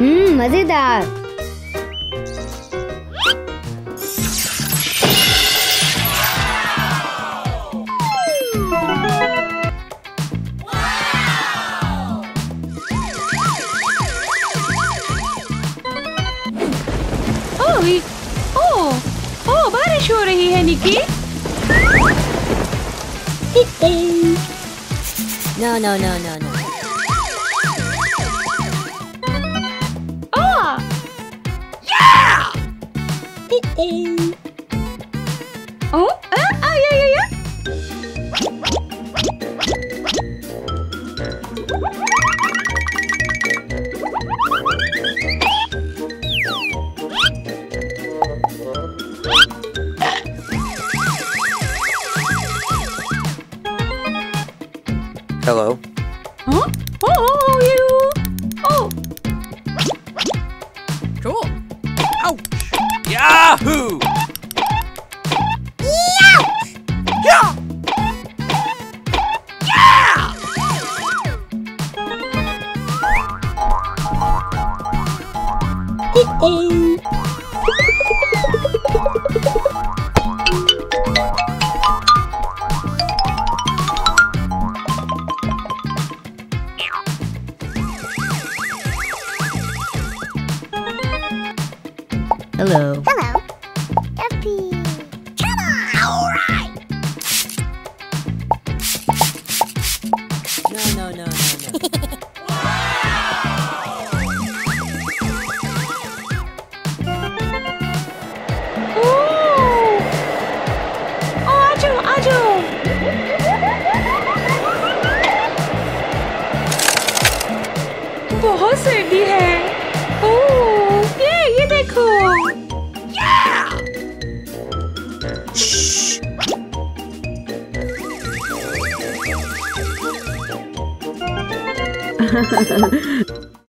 मजेदार। ओह, बारिश हो रही है निकी। No. Hello. Huh? Oh, you. Oh. Cool. Ouch. Yahoo! Yeah! Hello. Yuppie. Come on. All right. No. आजो। बहुत सर्दी है। ओह, ये देखो। Yeah!